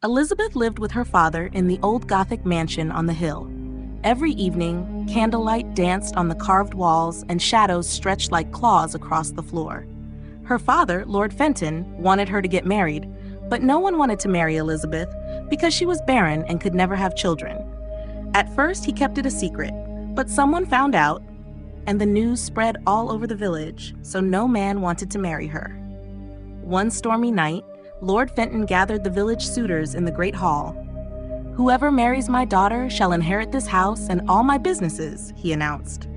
Elizabeth lived with her father in the old Gothic mansion on the hill. Every evening, candlelight danced on the carved walls and shadows stretched like claws across the floor. Her father, Lord Fenton, wanted her to get married, but no one wanted to marry Elizabeth because she was barren and could never have children. At first, he kept it a secret, but someone found out, and the news spread all over the village, so no man wanted to marry her. One stormy night, Lord Fenton gathered the village suitors in the great hall. "Whoever marries my daughter shall inherit this house and all my businesses," he announced.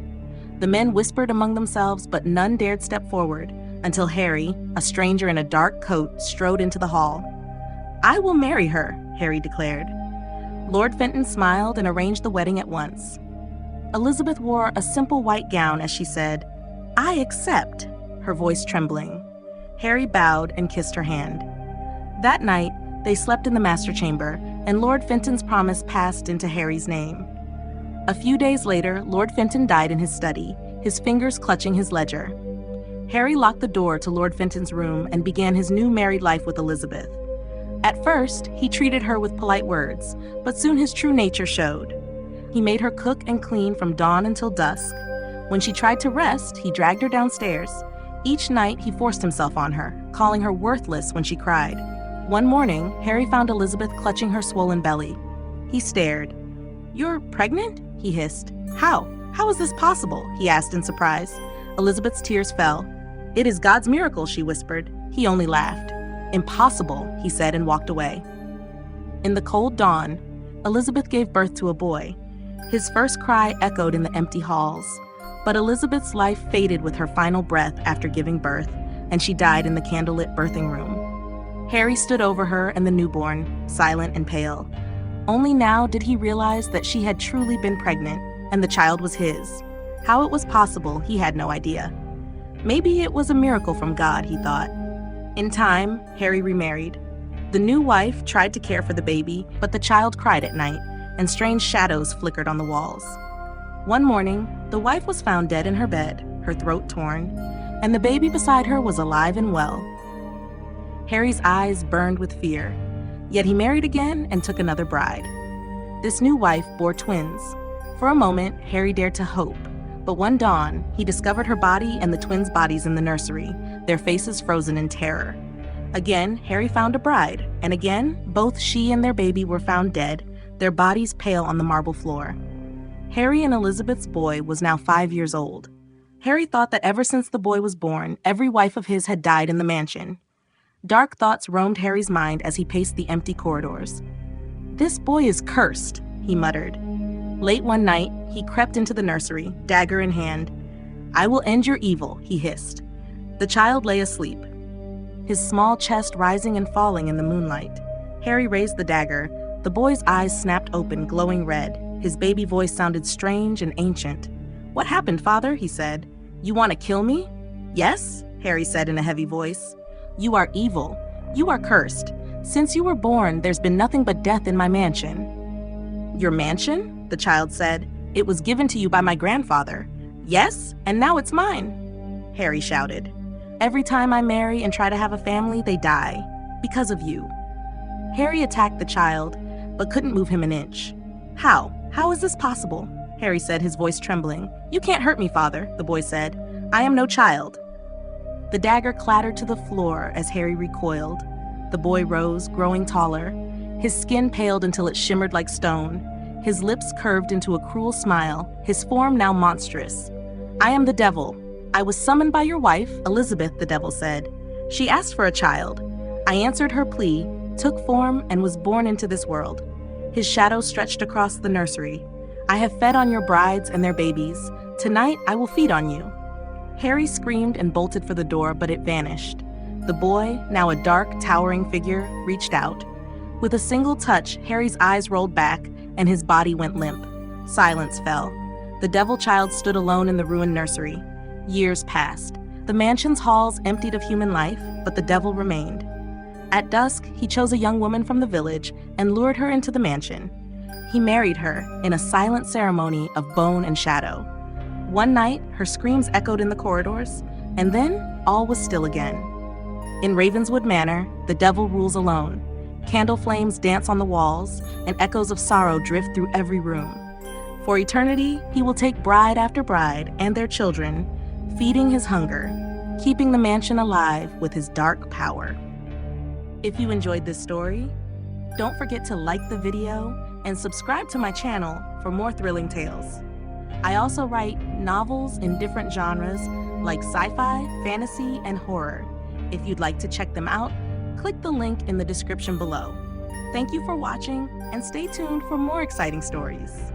The men whispered among themselves, but none dared step forward until Harry, a stranger in a dark coat, strode into the hall. "I will marry her," Harry declared. Lord Fenton smiled and arranged the wedding at once. Elizabeth wore a simple white gown as she said, "I accept," her voice trembling. Harry bowed and kissed her hand. That night, they slept in the master chamber, and Lord Fenton's promise passed into Harry's name. A few days later, Lord Fenton died in his study, his fingers clutching his ledger. Harry locked the door to Lord Fenton's room and began his new married life with Elizabeth. At first, he treated her with polite words, but soon his true nature showed. He made her cook and clean from dawn until dusk. When she tried to rest, he dragged her downstairs. Each night, he forced himself on her, calling her worthless when she cried. One morning, Harry found Elizabeth clutching her swollen belly. He stared. "You're pregnant?" he hissed. "How? How is this possible?" he asked in surprise. Elizabeth's tears fell. "It is God's miracle," she whispered. He only laughed. "Impossible," he said and walked away. In the cold dawn, Elizabeth gave birth to a boy. His first cry echoed in the empty halls. But Elizabeth's life faded with her final breath after giving birth, and she died in the candlelit birthing room. Harry stood over her and the newborn, silent and pale. Only now did he realize that she had truly been pregnant, and the child was his. How it was possible, he had no idea. Maybe it was a miracle from God, he thought. In time, Harry remarried. The new wife tried to care for the baby, but the child cried at night, and strange shadows flickered on the walls. One morning, the wife was found dead in her bed, her throat torn, and the baby beside her was alive and well. Harry's eyes burned with fear, yet he married again and took another bride. This new wife bore twins. For a moment, Harry dared to hope, but one dawn, he discovered her body and the twins' bodies in the nursery, their faces frozen in terror. Again, Harry found a bride, and again, both she and their baby were found dead, their bodies pale on the marble floor. Harry and Elizabeth's boy was now 5 years old. Harry thought that ever since the boy was born, every wife of his had died in the mansion. Dark thoughts roamed Harry's mind as he paced the empty corridors. "This boy is cursed," he muttered. Late one night, he crept into the nursery, dagger in hand. "I will end your evil," he hissed. The child lay asleep, his small chest rising and falling in the moonlight. Harry raised the dagger. The boy's eyes snapped open, glowing red. His baby voice sounded strange and ancient. "What happened, Father?" he said. "You want to kill me?" "Yes," Harry said in a heavy voice. "You are evil. You are cursed. Since you were born, there's been nothing but death in my mansion." "Your mansion?" the child said. "It was given to you by my grandfather." "Yes, and now it's mine," Harry shouted. "Every time I marry and try to have a family, they die. Because of you." Harry attacked the child, but couldn't move him an inch. "How? How is this possible?" Harry said, his voice trembling. "You can't hurt me, Father," the boy said. "I am no child." The dagger clattered to the floor as Harry recoiled. The boy rose, growing taller. His skin paled until it shimmered like stone. His lips curved into a cruel smile, his form now monstrous. "I am the devil. I was summoned by your wife, Elizabeth," the devil said. "She asked for a child. I answered her plea, took form, and was born into this world." His shadow stretched across the nursery. "I have fed on your brides and their babies. Tonight I will feed on you." Harry screamed and bolted for the door, but it vanished. The boy, now a dark, towering figure, reached out. With a single touch, Harry's eyes rolled back, and his body went limp. Silence fell. The devil child stood alone in the ruined nursery. Years passed. The mansion's halls emptied of human life, but the devil remained. At dusk, he chose a young woman from the village and lured her into the mansion. He married her in a silent ceremony of bone and shadow. One night, her screams echoed in the corridors, and then all was still again. In Ravenswood Manor, the devil rules alone. Candle flames dance on the walls, and echoes of sorrow drift through every room. For eternity, he will take bride after bride and their children, feeding his hunger, keeping the mansion alive with his dark power. If you enjoyed this story, don't forget to like the video and subscribe to my channel for more thrilling tales. I also write novels in different genres like sci-fi, fantasy, and horror. If you'd like to check them out, click the link in the description below. Thank you for watching, and stay tuned for more exciting stories.